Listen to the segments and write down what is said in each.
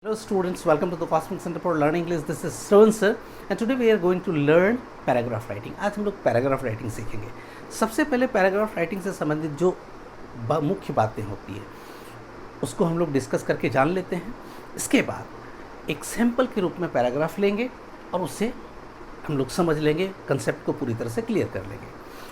Hello students, welcome to the Cosmic Center for Learning English. This is Shravan sir and today we are going to learn paragraph writing. आज हम लोग paragraph writing सीखेंगे. सबसे पहले paragraph writing से संबंधित जो मुख्य बातें होती है उसको हम लोग डिस्कस करके जान लेते हैं. इसके बाद एक सैम्पल के रूप में पैराग्राफ लेंगे और उससे हम लोग समझ लेंगे, कंसेप्ट को पूरी तरह से क्लियर कर लेंगे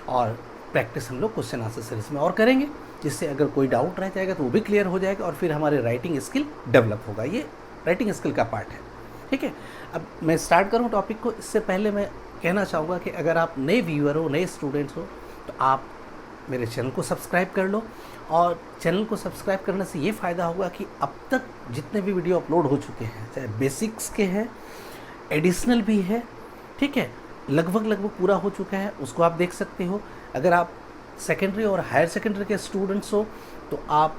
और प्रैक्टिस हम लोग क्वेश्चन आंसर सीरीज में और करेंगे, जिससे अगर कोई डाउट रह जाएगा तो वो भी क्लियर हो जाएगा और फिर हमारे राइटिंग स्किल डेवलप होगा. ये राइटिंग स्किल का पार्ट है. ठीक है, अब मैं स्टार्ट करूं टॉपिक को. इससे पहले मैं कहना चाहूँगा कि अगर आप नए व्यूअर हो, नए स्टूडेंट्स हो, तो आप मेरे चैनल को सब्सक्राइब कर लो. और चैनल को सब्सक्राइब करने से ये फ़ायदा होगा कि अब तक जितने भी वीडियो अपलोड हो चुके हैं, चाहे बेसिक्स के हैं, एडिशनल भी है, ठीक है, लगभग पूरा हो चुका है, उसको आप देख सकते हो. अगर आप सेकेंडरी और हायर सेकेंडरी के स्टूडेंट्स हो तो आप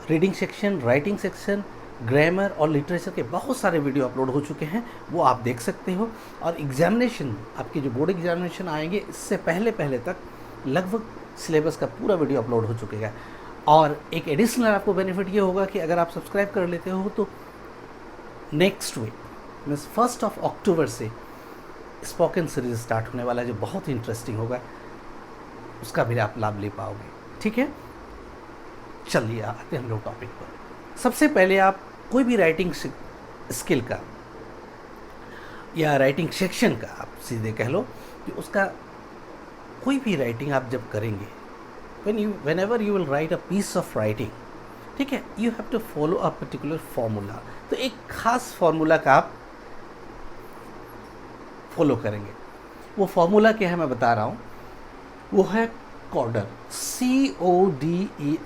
reading section, writing section, grammar और लिटरेचर के बहुत सारे वीडियो अपलोड हो चुके हैं, वो आप देख सकते हो. और एग्जामिनेशन, आपकी जो बोर्ड एग्जामिनेशन आएंगे, इससे पहले तक लगभग सिलेबस का पूरा वीडियो अपलोड हो चुकेगा. और एक एडिशनल आपको बेनिफिट ये होगा कि अगर आप सब्सक्राइब कर लेते हो तो नेक्स्ट वीक मीन्स 1 अक्टूबर से स्पोकन सीरीज स्टार्ट होने वाला है, जो बहुत ही इंटरेस्टिंग होगा. उसका भी आप लाभ ले पाओगे. ठीक है, चलिए आते हैं हम लोग टॉपिक पर. सबसे पहले आप कोई भी राइटिंग स्किल का या राइटिंग सेक्शन का, आप सीधे कह लो कि उसका कोई भी राइटिंग आप जब करेंगे, whenever you will write a piece of writing, ठीक है, you have to follow a particular formula. तो एक खास फॉर्मूला का आप फॉलो करेंगे. वो फॉर्मूला क्या है मैं बता रहा हूँ. वो है कॉर्डर, CODER.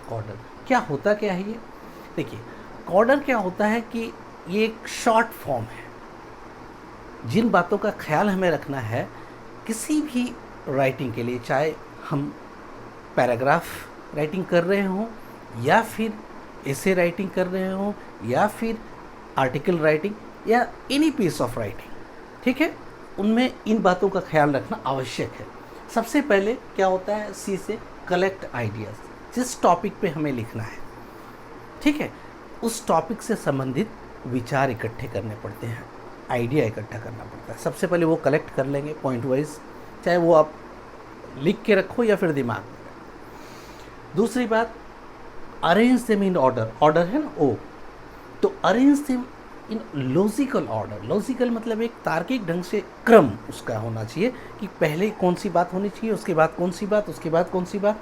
कॉर्डर क्या होता क्या है ये? देखिए, कॉर्डर क्या होता है कि ये एक शॉर्ट फॉर्म है. जिन बातों का ख्याल हमें रखना है किसी भी राइटिंग के लिए, चाहे हम पैराग्राफ राइटिंग कर रहे हों या फिर एसे राइटिंग कर रहे हों या फिर आर्टिकल राइटिंग या एनी पीस ऑफ राइटिंग, ठीक है, उनमें इन बातों का ख्याल रखना आवश्यक है. सबसे पहले क्या होता है, सी से कलेक्ट आइडियाज़. जिस टॉपिक पे हमें लिखना है, ठीक है, उस टॉपिक से संबंधित विचार इकट्ठे करने पड़ते हैं, आइडिया इकट्ठा करना पड़ता है. सबसे पहले वो कलेक्ट कर लेंगे पॉइंट वाइज, चाहे वो आप लिख के रखो या फिर दिमाग में. दूसरी बात, arrange them in order. Order है ना ओ, तो arrange them in logical order. Logical मतलब एक तार्किक ढंग से क्रम उसका होना चाहिए कि पहले कौन सी बात होनी चाहिए, उसके बाद कौन सी बात, उसके बाद कौन सी बात.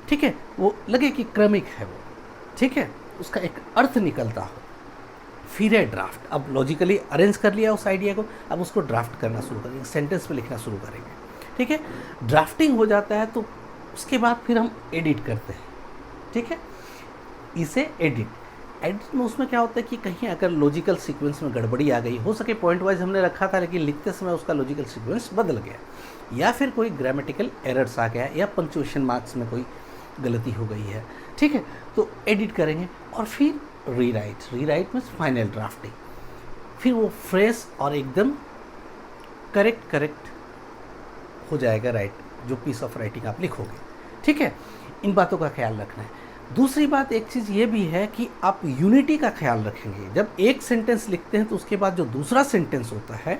ठीक है, वो लगे कि क्रमिक है वो, ठीक है, उसका एक अर्थ निकलता हो. फिर है ड्राफ्ट. अब लॉजिकली अरेंज कर लिया उस आइडिया को, अब उसको ड्राफ्ट करना शुरू करेंगे, सेंटेंस पे लिखना शुरू करेंगे. ठीक है, ड्राफ्टिंग हो जाता है तो उसके बाद फिर हम एडिट करते हैं. ठीक है, इसे एडिट में उसमें क्या होता है कि कहीं अगर लॉजिकल सीक्वेंस में गड़बड़ी आ गई, हो सके पॉइंट वाइज हमने रखा था लेकिन लिखते समय उसका लॉजिकल सीक्वेंस बदल गया, या फिर कोई ग्रामेटिकल एरर्स आ गया, या पंक्चुएशन मार्क्स में कोई गलती हो गई है, ठीक है, तो एडिट करेंगे. और फिर रीराइट मीन्स फाइनल ड्राफ्टिंग. फिर वो फ्रेश और एकदम करेक्ट हो जाएगा राइट, जो पीस ऑफ राइटिंग आप लिखोगे. ठीक है, इन बातों का ख्याल रखना है. दूसरी बात, एक चीज़ ये भी है कि आप यूनिटी का ख्याल रखेंगे. जब एक सेंटेंस लिखते हैं तो उसके बाद जो दूसरा सेंटेंस होता है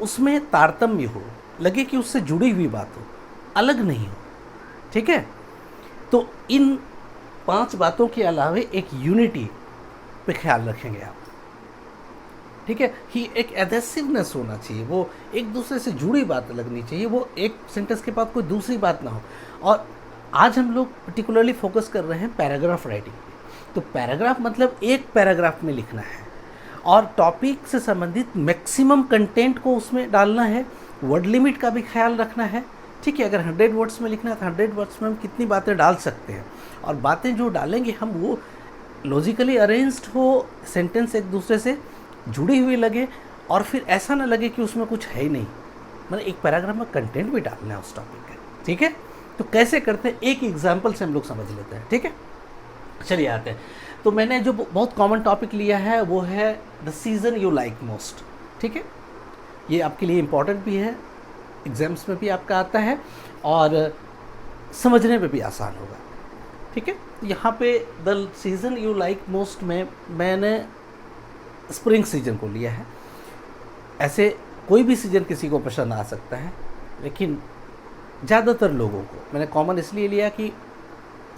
उसमें तारतम्य हो, लगे कि उससे जुड़ी हुई बात हो, अलग नहीं हो. ठीक है, तो इन 5 बातों के अलावा एक यूनिटी पे ख्याल रखेंगे आप. ठीक है, कि एक एडेसिवनेस होना चाहिए, वो एक दूसरे से जुड़ी बात लगनी चाहिए, वो एक सेंटेंस के बाद कोई दूसरी बात ना हो. और आज हम लोग पर्टिकुलरली फोकस कर रहे हैं पैराग्राफ राइटिंग पे. तो पैराग्राफ मतलब एक पैराग्राफ में लिखना है और टॉपिक से संबंधित मैक्सिमम कंटेंट को उसमें डालना है. वर्ड लिमिट का भी ख्याल रखना है. ठीक है, अगर 100 वर्ड्स में लिखना है तो 100 वर्ड्स में हम कितनी बातें डाल सकते हैं, और बातें जो डालेंगे हम वो लॉजिकली अरेंज्ड हो, सेंटेंस एक दूसरे से जुड़ी हुई लगे, और फिर ऐसा ना लगे कि उसमें कुछ है ही नहीं. मतलब एक पैराग्राफ में कंटेंट भी डालना है उस टॉपिक का. ठीक है, तो कैसे करते हैं, एक एग्जाम्पल से हम लोग समझ लेते हैं. ठीक है, चलिए आते हैं. तो मैंने जो बहुत कॉमन टॉपिक लिया है वो है the season you like most. ठीक है, ये आपके लिए इम्पॉर्टेंट भी है, एग्जाम्स में भी आपका आता है और समझने में भी आसान होगा. ठीक है, यहाँ पे the season you like most में मैंने स्प्रिंग सीजन को लिया है। ऐसे कोई भी सीजन किसी को पसंद आ सकता है, लेकिन ज़्यादातर लोगों को मैंने कॉमन इसलिए लिया कि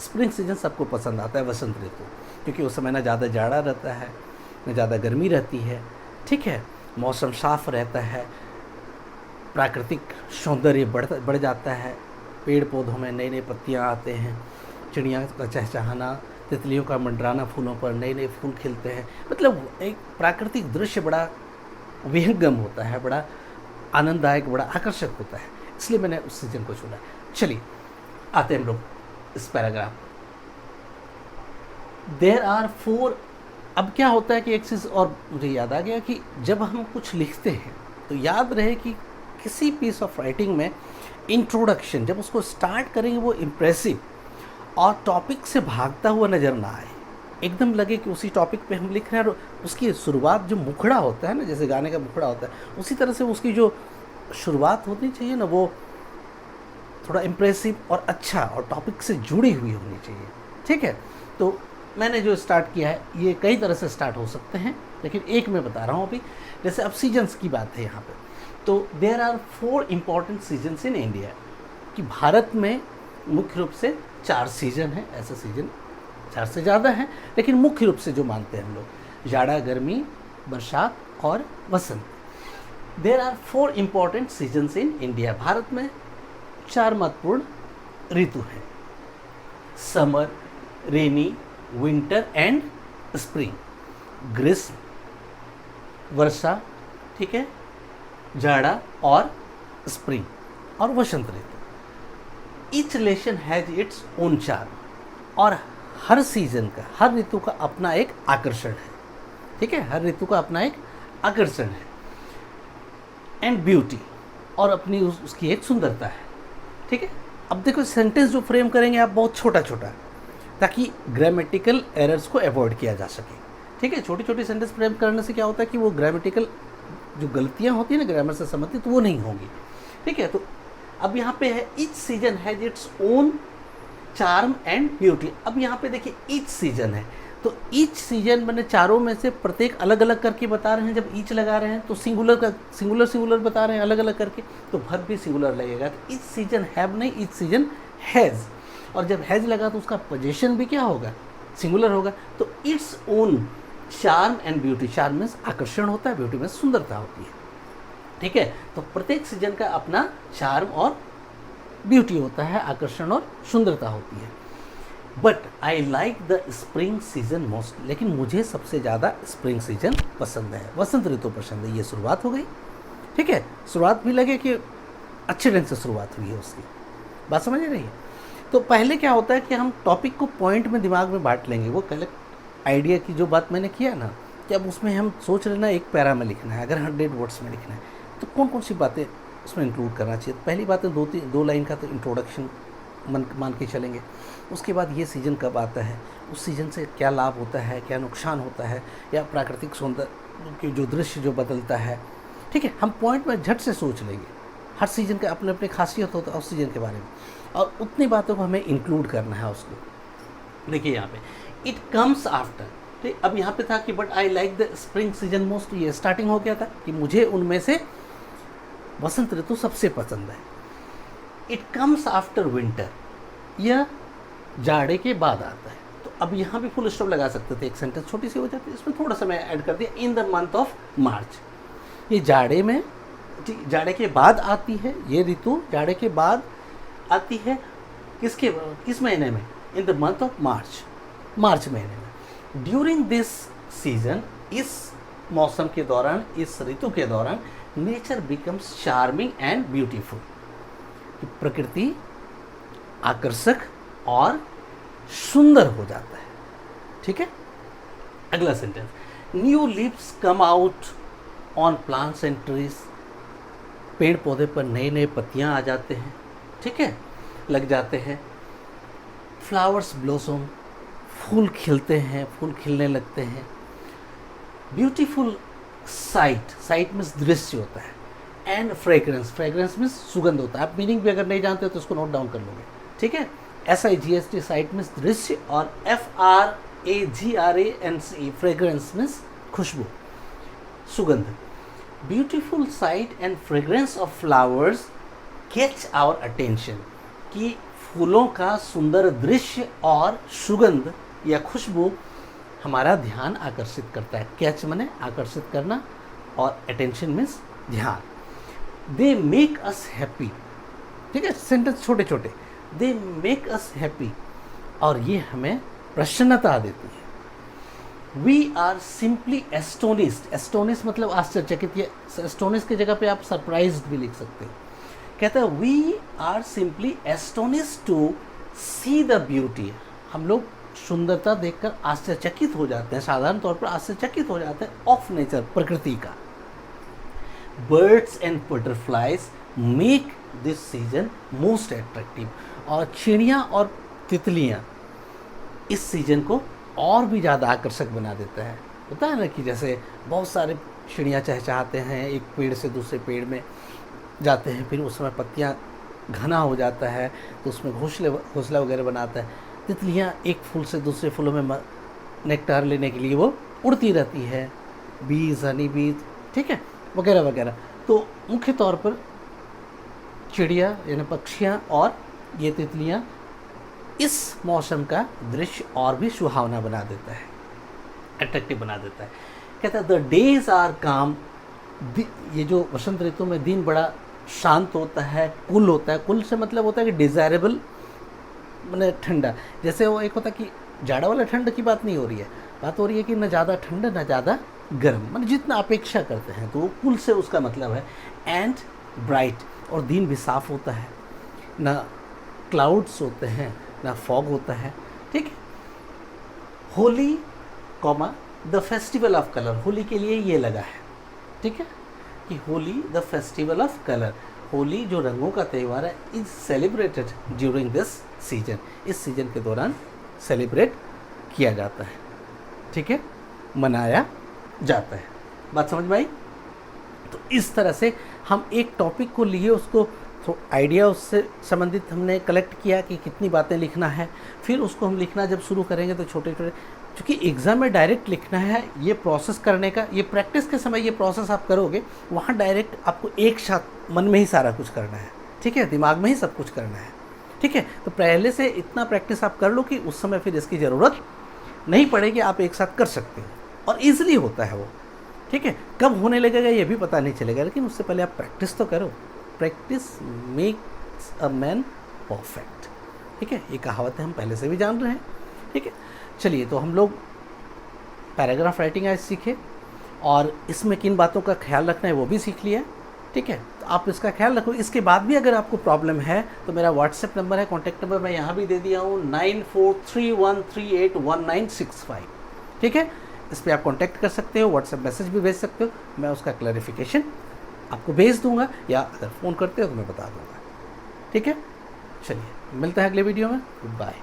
स्प्रिंग सीजन सबको पसंद आता है, वसंत ऋतु, क्योंकि उस समय ना ज़्यादा जाड़ा रहता है ना ज़्यादा गर्मी रहती है, ठीक है, मौसम साफ रहता है, प्राकृतिक सौंदर्य बढ़ जाता है, पेड़ पौधों में नए नए पत्तियाँ आते हैं, चिड़िया का चहचहाना, तितलियों का मंडराना, फूलों पर नए नए फूल खिलते हैं, मतलब एक प्राकृतिक दृश्य बड़ा विहंगम होता है, बड़ा आनंददायक, बड़ा आकर्षक होता है, इसलिए मैंने उस सीजन को चुना। चलिए आते हैं हम लोग इस पैराग्राफ। There are 4। अब क्या होता है कि एक चीज़ और मुझे याद आ गया कि जब हम कुछ लिखते हैं तो याद रहे कि किसी पीस ऑफ राइटिंग में इंट्रोडक्शन जब उसको स्टार्ट करेंगे वो इम्प्रेसिव और टॉपिक से भागता हुआ नज़र ना आए, एकदम लगे कि उसी टॉपिक पे हम लिख रहे हैं, और उसकी शुरुआत जो मुखड़ा होता है ना, जैसे गाने का मुखड़ा होता है, उसी तरह से उसकी जो शुरुआत होनी चाहिए ना, वो थोड़ा इम्प्रेसिव और अच्छा और टॉपिक से जुड़ी हुई होनी चाहिए, ठीक है। तो मैंने जो स्टार्ट किया है ये कई तरह से स्टार्ट हो सकते हैं, लेकिन एक मैं बता रहा हूँ अभी। जैसे अब सीजन्स की बात है यहाँ पे, तो there are 4 important seasons in India, कि भारत में मुख्य रूप से 4 सीजन हैं। ऐसे सीजन 4 से ज़्यादा हैं, लेकिन मुख्य रूप से जो मानते हैं हम लोग, जाड़ा, गर्मी, बरसात और वसंत। There are 4 important seasons in India. Bharat में 4 महत्वपूर्ण ऋतु हैं: summer, rainy, winter and spring. ग्रीष्म, वर्षा, ठीक है, जाड़ा और स्प्रिंग और वसंत ऋतु। Each relation has its own charm, और हर सीजन का, हर ऋतु का अपना एक आकर्षण है, ठीक है, हर ऋतु का अपना एक आकर्षण है, एंड ब्यूटी, और अपनी उसकी एक सुंदरता है, ठीक है। अब देखो सेंटेंस जो फ्रेम करेंगे आप बहुत छोटा छोटा, ताकि ग्रामेटिकल एरर्स को अवॉइड किया जा सके, ठीक है। छोटी छोटी सेंटेंस फ्रेम करने से क्या होता है कि वो ग्रामेटिकल जो गलतियाँ होती हैं ना ग्रामर से संबंधित, वो नहीं होंगी, ठीक है। तो अब यहाँ पे है each season has its own charm and beauty. अब यहाँ पे देखिए ईच सीजन है, तो ईच सीजन मैंने चारों में से प्रत्येक अलग अलग करके बता रहे हैं। जब ईच लगा रहे हैं तो सिंगुलर का सिंगुलर बता रहे हैं अलग अलग करके, तो वर्ब भी सिंगुलर लगेगा। तो ईच सीजन हैव नहीं, ईच सीजन हैज़, और जब हैज़ लगा तो उसका पोजीशन भी क्या होगा, सिंगुलर होगा। तो it's own charm and beauty. Charm means आकर्षण होता है, ब्यूटी मीन्स सुंदरता होती है, ठीक है। तो प्रत्येक सीजन का अपना चार्म और ब्यूटी होता है, आकर्षण और सुंदरता होती है। But I like the spring season most, लेकिन मुझे सबसे ज़्यादा स्प्रिंग सीजन पसंद है, वसंत ऋतु पसंद है। ये शुरुआत हो गई, ठीक है, शुरुआत भी लगे कि अच्छे ढंग से शुरुआत हुई है उसकी, बात समझ रही है। तो पहले क्या होता है कि हम टॉपिक को पॉइंट में दिमाग में बांट लेंगे। वो कलेक्ट आइडिया की जो बात मैंने किया ना, कि अब उसमें हम सोच रहे ना एक पैरा में लिखना है, अगर 100 वर्ड्स में लिखना है तो कौन कौन सी बातें उसमें इंक्लूड करना चाहिए। पहली बात है 2 लाइन का तो इंट्रोडक्शन मान के चलेंगे। उसके बाद ये सीज़न कब आता है, उस सीज़न से क्या लाभ होता है, क्या नुकसान होता है, या प्राकृतिक सौंदर्य के जो दृश्य जो बदलता है, ठीक है। हम पॉइंट में झट से सोच लेंगे, हर सीज़न का अपने अपने खासियत होता है उस सीज़न के बारे में, और उतनी बातों को हमें इंक्लूड करना है उसको। देखिए यहाँ पे इट कम्स आफ्टर, ठीक। अब यहाँ पे था कि but I like the spring season most, ये स्टार्टिंग हो गया था कि मुझे उनमें से वसंत ऋतु सबसे पसंद है। इट कम्स आफ्टर विंटर, यह जाड़े के बाद आता है। तो अब यहाँ भी फुल स्टॉप लगा सकते थे, एक सेंटेंस छोटी सी हो जाती है, इसमें थोड़ा सा मैं ऐड कर दिया, इन द मंथ ऑफ मार्च। ये जाड़े में, जाड़े के बाद आती है, ये ऋतु जाड़े के बाद आती है, किस महीने में, in the month of March, मार्च महीने में। ड्यूरिंग दिस सीजन, इस मौसम के दौरान, इस ऋतु के दौरान, nature becomes charming and beautiful, प्रकृति आकर्षक और सुंदर हो जाता है, ठीक है। अगला sentence, new leaves come out on plants and trees, पेड़ पौधे पर नए नए पत्तियां आ जाते हैं, ठीक है, लग जाते हैं। फ्लावर्स ब्लॉसम, फूल खिलते हैं, फूल खिलने लगते हैं। ब्यूटीफुल साइट, साइट मीन्स दृश्य होता है, एंड फ्रेग्रेंस, फ्रेग्रेंस मीन्स सुगंध होता है। आप मीनिंग भी अगर नहीं जानते हो तो उसको नोट डाउन कर लोगे, ठीक है। SIGHT, साइट मीन्स दृश्य, और FRAGRANCE, फ्रेग्रेंस मीन्स खुशबू। सुगंध। Beautiful sight and fragrance of flowers catch our attention, कि फूलों का सुंदर दृश्य और सुगंध या खुशबू हमारा ध्यान आकर्षित करता है। कैच माने आकर्षित करना और अटेंशन मीन्स ध्यान। दे मेक अस हैप्पी, ठीक है, सेंटेंस छोटे छोटे। दे मेक अस हैप्पी, और ये हमें प्रसन्नता देती है। We are simply astonished, astonish मतलब आश्चर्यचकित, ये एस्टोनिश की जगह पे आप सरप्राइज्ड भी लिख सकते हो। कहता है we are simply astonished to see the beauty, हम लोग सुंदरता देखकर आश्चर्यचकित हो जाते हैं, साधारण तौर पर आश्चर्यचकित हो जाते हैं ऑफ नेचर, प्रकृति का। Birds and butterflies make this season most attractive, और चिड़ियाँ और तितलियाँ इस सीजन को और भी ज़्यादा आकर्षक बना देता है। होता है ना कि जैसे बहुत सारे चिड़ियाँ चहचहाते हैं, एक पेड़ से दूसरे पेड़ में जाते हैं, फिर उस समय पत्तियाँ घना हो जाता है तो उसमें घोंसला वगैरह बनाता है। तितलियाँ एक फूल से दूसरे फूलों में नेक्टार लेने के लिए वो उड़ती रहती है, बीज, हनी बीज, ठीक है, वगैरह वगैरह। तो मुख्य तौर पर चिड़िया यानी पक्षियाँ और ये तितलियाँ इस मौसम का दृश्य और भी सुहावना बना देता है, अट्रैक्टिव बना देता है। कहता है द डेज आर काम, ये जो वसंत ऋतु में दिन बड़ा शांत होता है, कूल होता है। कूल से मतलब होता है कि डिज़ायरेबल, मैंने ठंडा। जैसे वो एक होता है कि जाड़ा वाला ठंड की बात नहीं हो रही है, बात हो रही है कि न ज़्यादा ठंड न ज़्यादा गर्म, मतलब जितना अपेक्षा करते हैं, तो वो कूल से उसका मतलब है। एंड ब्राइट, और दिन भी साफ होता है, ना क्लाउड्स होते हैं ना फॉग होता है, ठीक है। Holi comma the festival of colour, Holi के लिए ये लगा है, ठीक है, कि Holi the festival of colour, Holi जो रंगों का त्यौहार है, is celebrated during this season, इस सीजन के दौरान सेलिब्रेट किया जाता है, ठीक है, मनाया जाता है। बात समझ में आई? तो इस तरह से हम एक टॉपिक को लिए, उसको आइडिया उससे संबंधित हमने कलेक्ट किया कि कितनी बातें लिखना है, फिर उसको हम लिखना जब शुरू करेंगे तो छोटे छोटे, क्योंकि एग्ज़ाम में डायरेक्ट लिखना है, ये प्रोसेस करने का, ये प्रैक्टिस के समय ये प्रोसेस आप करोगे, वहाँ डायरेक्ट आपको एक साथ मन में ही सारा कुछ करना है, ठीक है, दिमाग में ही सब कुछ करना है, ठीक है। तो पहले से इतना प्रैक्टिस आप कर लो कि उस समय फिर इसकी ज़रूरत नहीं पड़ेगी, आप एक साथ कर सकते हो और ईजिली होता है वो, ठीक है। कब होने लगेगा ये भी पता नहीं चलेगा, लेकिन उससे पहले आप प्रैक्टिस तो करो। Practice makes a man perfect, ठीक है, ये कहावतें हम पहले से भी जान रहे हैं, ठीक है। चलिए, तो हम लोग पैराग्राफ राइटिंग आज सीखे, और इसमें किन बातों का ख्याल रखना है वो भी सीख लिया, ठीक है। तो आप इसका ख्याल रखो। इसके बाद भी अगर आपको प्रॉब्लम है तो मेरा व्हाट्सएप नंबर है, कॉन्टैक्ट नंबर मैं यहाँ भी दे दिया हूँ, 9431381965, ठीक है। इस पर आप कॉन्टैक्ट कर सकते हो, व्हाट्सएप मैसेज भी भेज सकते हो, मैं उसका क्लैरिफिकेशन आपको भेज दूंगा, या अगर फ़ोन करते हो तो मैं बता दूंगा, ठीक है। चलिए, मिलते हैं अगले वीडियो में, गुड बाय।